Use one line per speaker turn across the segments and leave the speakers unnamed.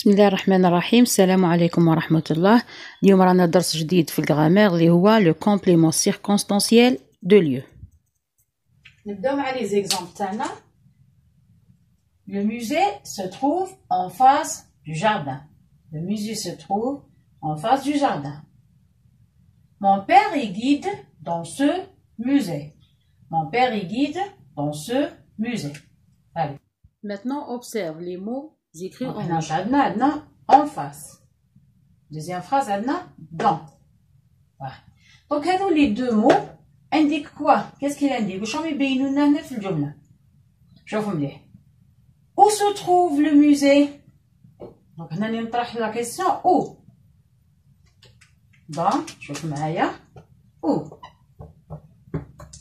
بسم الله الرحمن الرحيم. السلام عليكم ورحمة الله. اليوم رانا درس جديد في الغرامير اللي هو لو كومبليمون سيركونستانسييل دو ليو.
نبداو مع لي زيكزامبل تاعنا. Le musée se trouve en face du jardin. Le musée se trouve en face du jardin. Mon père est guide dans ce musée. Mon père est guide dans ce musée. Allez.
Maintenant, observe les mots écrits en rouge.
عندنا en face. Deuxième phrase, عندنا dans. Voilà. Donc, هذو les deux mots indiquent quoi? Qu'est-ce qu'il indique? واش راهم يبينوا لنا هنا في الجملة؟ شوفوا مليح. Où se trouve le musée? Donc, هنا نطرح la question où. Donc, شوفوا معايا. Où?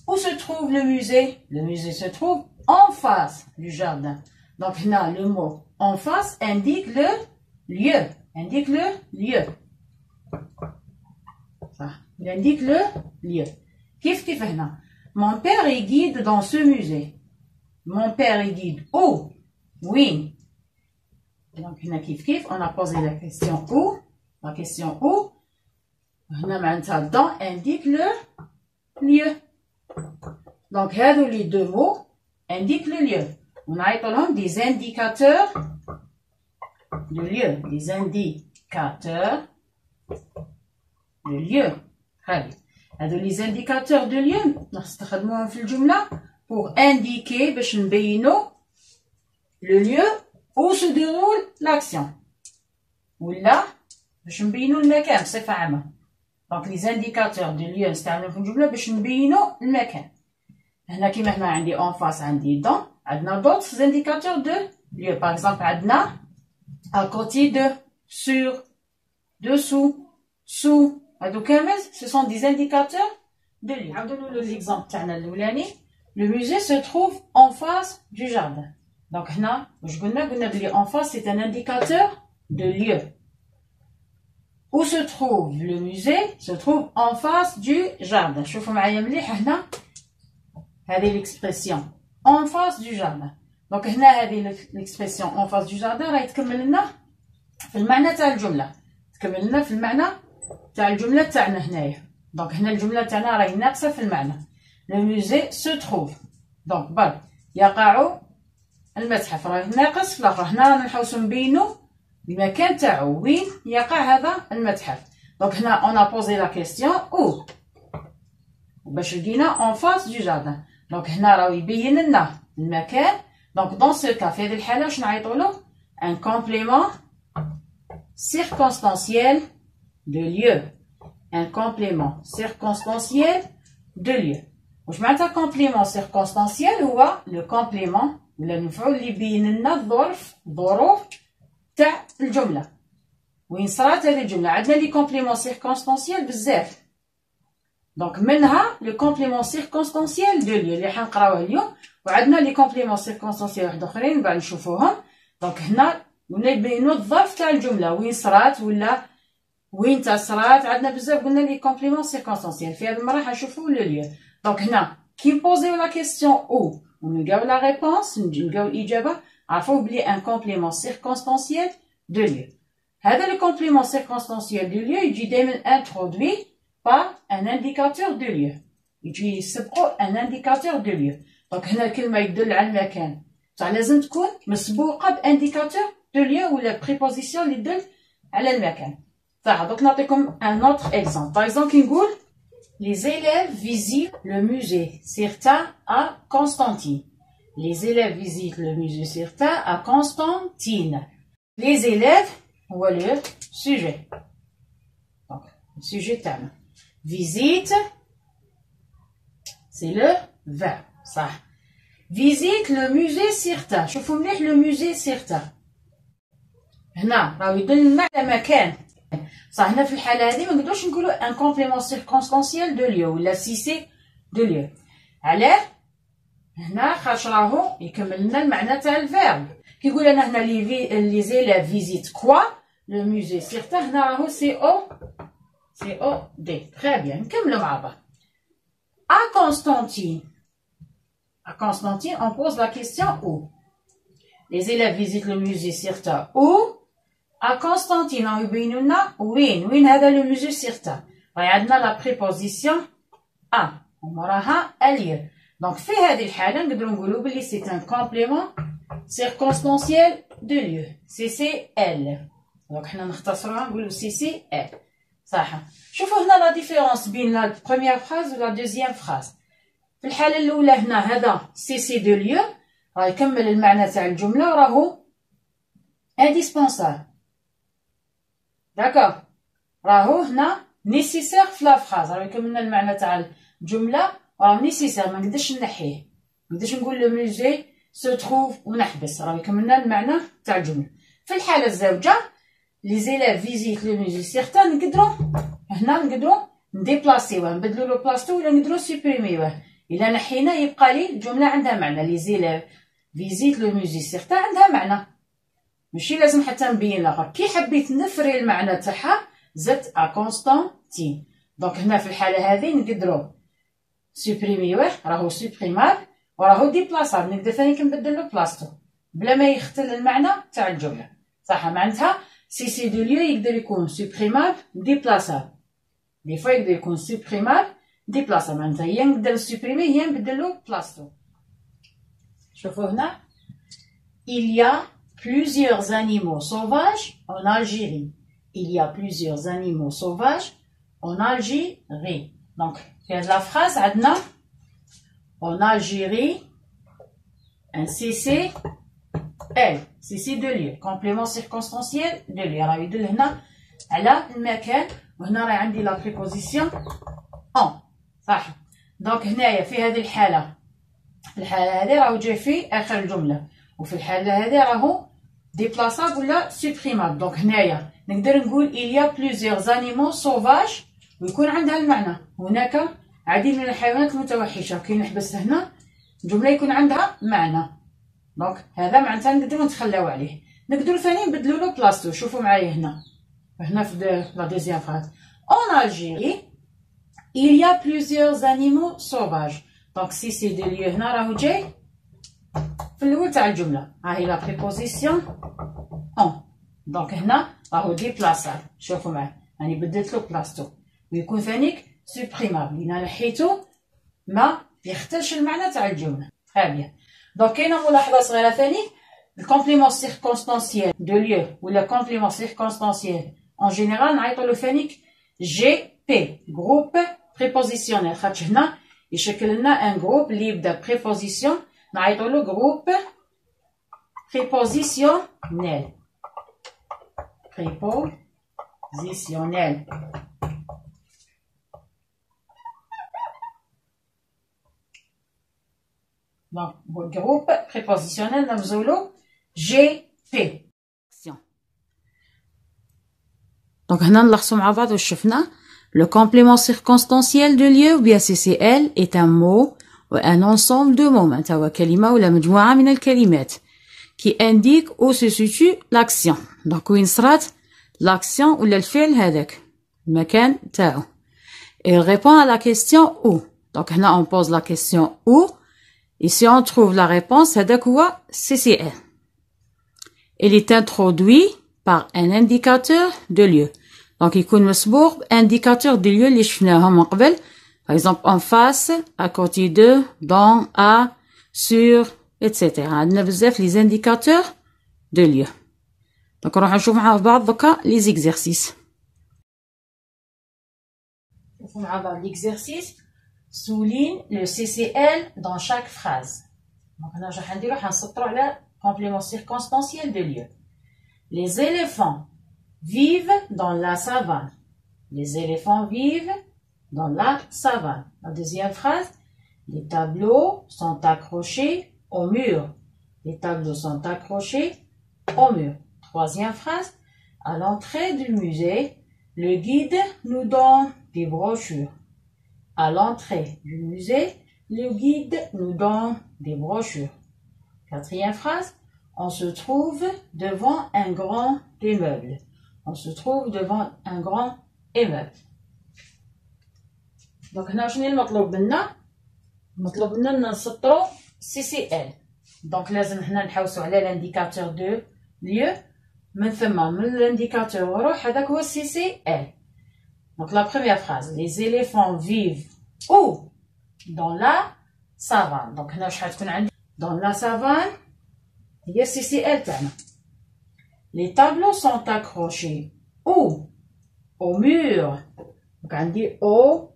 Où se trouve le musée? Le musée se trouve en face du jardin. Donc, là, le mot en face indique le lieu. Indique le lieu. Ça, il indique le lieu. Qu'est-ce هنا? Mon père est guide dans ce musée. Mon père est guide où? Oui. Donc, هنا كيف on a posé la question où. La question où. هنا معناتها dans indique le lieu. Donc, هادو les deux mots indiquent le lieu. On a également des indicateurs de lieu. Des indicateurs de lieu. Allez. Les indicateurs de lieu, نستخدموهم في الجملة pour indiquer باش نبينوا le lieu où se déroule l'action. ولا باش نبينوا المكان بصفة عامة. Donc les indicateurs de lieu نستعملوهم في الجملة باش نبينوا المكان. هنا كيما هنا عندي en face عندي dans. عندنا d'autres indicateurs de lieu. Par exemple, عندنا à côté de, sur, dessous, sous. هادو كامل ce sont des indicateurs de lieu. نعاودو l'exemple تاعنا الأولاني. Le musée se trouve en face du jardin. Donc هنا واش قلنا بلي en face c'est un indicateur de lieu. Où se trouve le musée? Se trouve en face du jardin. شوفوا معايا مليح هنا هذه l'expression en face du jardin. Donc هنا هذه l'expression en face du jardin راهي تكمل لنا في المعنى تاع الجملة. تكمل لنا في المعنى تاع الجملة تاعنا هنايا. Donc هنا الجملة تاعنا راهي ناقصة في المعنى. Le musée se trouve. Donc بل يقع المتحف راهي ناقص في الآخر. هنا رانا نحاولوا نبينوا المكان تاعو وين يقع هذا المتحف. Donc هنا on a posé la question où. باش لقينا en face du jardin. Donc هنا راهو يبين لنا المكان. Donc dans ce cas في هذه الحالة واش نعيطوا له un complément circonstanciel de lieu. Un complément circonstanciel de lieu. واش معناتها complément circonstanciel؟ هو le complément ولا المفعول اللي يبين لنا الظروف تاع الجملة وين صرات هذه الجملة. عندنا لي complément circonstanciel بزاف. دونك منها لو كومبليمون سيركونستانسيال دو ليو اللي حنقراوه اليوم. وعندنا لي كومبليمون سيركونستانسيال واحد اخرين بعد نشوفوهم. دونك هنا نبينوا الظرف تاع الجمله وين صرات ولا وين تا صرات. عندنا بزاف قلنا لي كومبليمون سيركونستانسيال. في هذه المره حنشوفوا لو ليو. دونك هنا كي نبوزيو لا كيسيون او ونلقاو لا ريبونس نلقاو الاجابه عرفوا بلي ان كومبليمون سيركونستانسيال دو ليو. هذا لو كومبليمون سيركونستانسيال دو ليو يجي دائما انترودوي par un indicateur de lieu. يجي يسبقو un indicateur de lieu. دونك هنا الكلمة يدل على المكان. بصح لازم تكون مسبوقة بانديكاتور دو ليو ولا بريبوزيسيون اللي تدل على المكان. صح. دونك نعطيكم un autre exemple. Par exemple كي نقول les élèves visitent le musée Cirta à Constantine. Les élèves visitent le musée Cirta à Constantine. Les élèves هو le sujet. Donc le sujet تاعنا. Visite, c'est le verbe. Ça. Visite le musée Cirta. شوفوا مليح le musée Cirta. هنا راهو يدلنا على مكان. صح. هنا في الحالة هذه ما نقدروش نقولوا ان كومبليمون سيركونستانسيال دو ليو ولا سي سي دو ليو. علاه؟ هنا خاطر راهو يكمل لنا المعنى تاع الفيرب. كي يقول لنا هنا لي زيليف فيزيت كوا لو musée Cirta هنا راهو سي او C-O-D. Très bien. نكملوا مع بعض. À Constantine, on pose la question où. Les élèves visitent le musée Cirta où? à Constantine يبينوا لنا وين هذا لو musée certain. راهي عندنا لا بريبوزيسيون ا وموراها الير. دونك في هذه الحاله نقدروا نقولوا بلي سي ان كومبليمون سيركونستانسييل دو ليو سي سي ال. دونك حنا نختصروها نقولوا سي سي ال صح. شوفوا هنا لا ديفيرونس بين لا بروميير فراز ولا دوزيام فراز. في الحاله الاولى هنا هذا سي سي دو ليو راه يكمل المعنى تاع الجمله وراهو indispensable. داكوغ راهو هنا نيسيسير في لا فراز راه يكملنا المعنى تاع الجمله راه نيسيسير ما نقدرش نحيه. ما نقدرش نقول لو موزي سو تروف ونحبس راه يكملنا المعنى تاع الجمله. في الحاله الزوجه لي زيلاف فيزيت لو موزي سيغتان نقدروا نديبلاسيوه نبدلوا لو بلاصتو ولا نقدروا سوبريميوه. الا نحينا يبقى لي الجمله عندها معنى. لي زيلاف فيزيت لو موزي سيغتان عندها معنى ماشي لازم حتى نبين لها. كي حبيت نفري المعنى تاعها زدت ا كونستانتين. دونك هنا في الحاله هذه نقدروا سوبريميوه راهو سوبريمابل وراهو ديبلاسابل. نقدر ثاني نبدل له بلاصتو بلا ما يختل المعنى تاع الجمله صح. معناتها سي سي دو ليو يقدر يكون سوبريمابل ديبلاسابل. دي فوا يقدر يكون سوبريمابل ديبلاسابل معناتها هي نقدر نسوبريمي هي نبدل له بلاصتو. شوفوا هنا il y a plusieurs animaux sauvages en Algérie. Il y a plusieurs animaux sauvages en Algérie. Donc, في هاد la phrase عندنا en Algérie un CC L CC de lieu complément circonstanciel de lieu راه يدل هنا على المكان وهنا راه عندي لا بريبوزيسيون en صح. دونك هنايا في هذه الحالة هذه راهو جاي في آخر الجملة وفي الحالة هذه راهو ديبلاسابل ولا سوبريمابل. دونك هنايا نقدر نقول il y a plusieurs animaux sauvages ويكون عندها المعنى هناك عديد من الحيوانات المتوحشة. كي نحبس هنا الجملة يكون عندها معنى. دونك هذا معناتها نقدروا نتخلاو عليه. نقدروا ثاني نبدلوا له بلاصتو. شوفوا معايا هنا في لا دوزيام فراز en Algérie il y a plusieurs animaux sauvages. دونك سي سي دو ليو هنا راهو جاي في الاول تاع الجمله ها هي لا بريبوزيسيون اون. دونك هنا راهو ديبلاسابل. شوفوا معايا راني بدلت له بلاصتو ويكون ثانيك سوبريمابل. انا نحيتو ما يختلش المعنى تاع الجمله. بيان. دونك كاينه ملاحظه صغيره ثاني الكومبليمون سيركونستانسييل دو ليو ولا كومبليمون سيركونستانسييل اون جينيرال نعيطوا له ثانيك جي بي جروب بريبوزيسيونيل خاطش هنا يشكل لنا ان جروب اللي يبدا بريبوزيسيون نعيطوا له جروب بريبوزيسيونيل بريبوزيسيونيل. دونك جروب بريبوزيسيونيل نرمزوا له جي بي.
دونك هنا نلخصوا مع بعض واش شفنا. Le complément circonstanciel de lieu ou bien CCL est un mot ou un ensemble de mots معناتها هو كلمة ولا مجموعة من الكلمات qui indique où se situe l'action. donc وين صرات l'action ولا الفعل هذاك المكان تاعو. Il répond à la question où. donc هنا on pose la question où et si on trouve la réponse هذاك هو CCL. Il est introduit par un indicateur de lieu. donc يكون مسبوق بانديكاتور دو ليو اللي شفناهم من قبل. par exemple en face, à côté de, dans, à, sur, etc. عندنا بزاف لي زانديكاتور دو ليو. donc نروح نشوف مع بعض دوكا لي زيكزارسيس.
نشوفوا مع بعض ليكزارسيس souligne le CCL dans chaque phrase. donc هنا راح نديرو حنسطرو على complément circonstanciel de lieu. les éléphants vivent dans la savane. Les éléphants vivent dans la savane. La deuxième phrase, les tableaux sont accrochés au mur. Les tableaux sont accrochés au mur. Troisième phrase, à l'entrée du musée, le guide nous donne des brochures. À l'entrée du musée, le guide nous donne des brochures. Quatrième phrase, on se trouve devant un grand immeuble. On se trouve devant un grand immeuble. donc هنا شنو المطلوب منا؟ المطلوب منا نسطرو CCL. donc لازم هنا نحوسو على الانديكاتور دو lieu من ثم من l'indicateur وروح هذاك هو CCL. Donc la première phrase, les éléphants vivent où? Dans la savane. Donc هنا واش حتكون عندي dans la savane هي CCL تاعنا. Les tableaux sont accrochés où? Au mur. Donc عندي au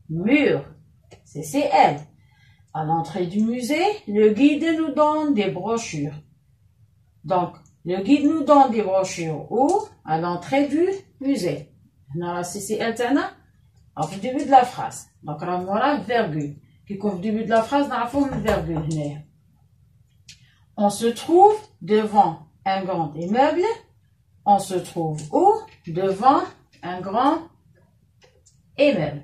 mur. CCL. À l'entrée du musée, le guide nous donne des brochures. Donc, le guide nous donne des brochures où? À l'entrée du musée. On a la CCL تاعنا au début de la phrase. Donc, راه موراه virgule. Qui au début de la phrase, نعرفوه من virgule هنايا. On se trouve devant un grand immeuble. On se trouve où? Devant un grand immeuble.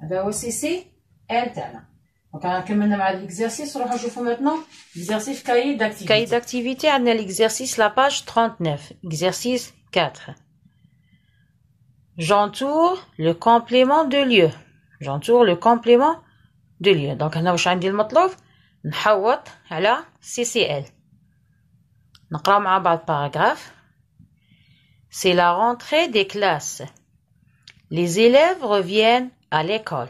هذا هو CCL تاعنا. Donc, on a كملنا مع l'exercice. نروحو نشوفو maintenant l'exercice cahier d'activité.
Cahier d'activité, on a l'exercice, la page 39. Exercice 4. J'entoure le complément de lieu. J'entoure le complément de lieu. Donc, هنا واش عندي المطلوب؟ نحوط على CCL. نقراو مع بعض paragraphe. C'est la rentrée des classes. Les élèves reviennent à l'école.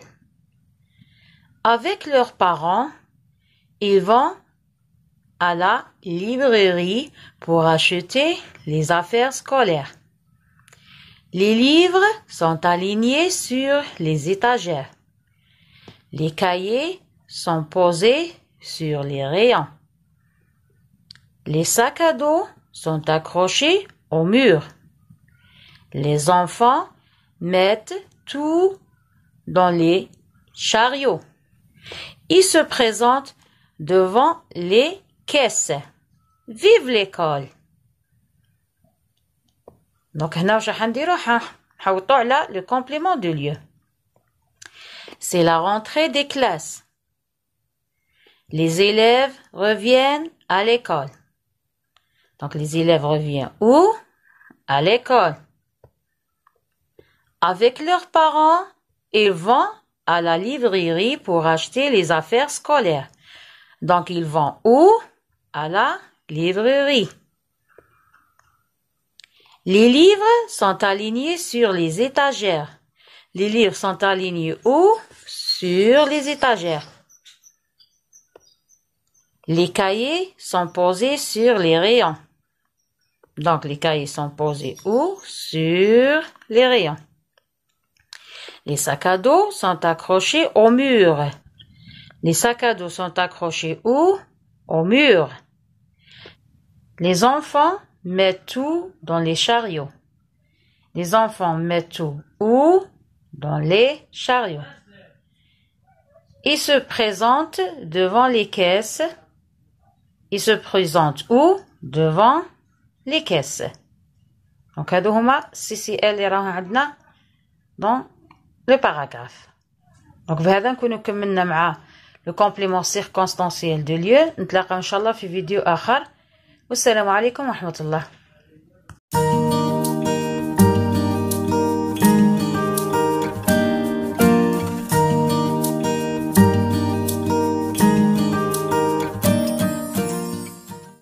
Avec leurs parents, ils vont à la librairie pour acheter les affaires scolaires. Les livres sont alignés sur les étagères. Les cahiers sont posés sur les rayons. Les sacs à dos sont accrochés au mur. Les enfants mettent tout dans les chariots. Ils se présentent devant les caisses. Vive l'école! Donc, هنا واش راح نديرو؟ نحوطو على le complément de lieu. C'est la rentrée des classes. Les élèves reviennent à l'école. Donc, les élèves reviennent où? À l'école. Avec leurs parents, ils vont à la librairie pour acheter les affaires scolaires. Donc, ils vont où? À la librairie. Les livres sont alignés sur les étagères. Les livres sont alignés où? Sur les étagères. Les cahiers sont posés sur les rayons. Donc, les cahiers sont posés où? Sur les rayons. Les sacs à dos sont accrochés au mur. Les sacs à dos sont accrochés où? Au mur. Les enfants mettent tout dans les chariots. Les enfants mettent tout où? Dans les chariots. Ils se présentent devant les caisses. Ils se présentent où? Devant les caisses. Donc, هادو هما CCL اللي راهم عندنا dans le paragraphe. Donc, بهذا نكونوا كملنا مع le complément circonstanciel de lieu. نتلاقى إن شاء الله في فيديو آخر. والسلام عليكم ورحمة الله.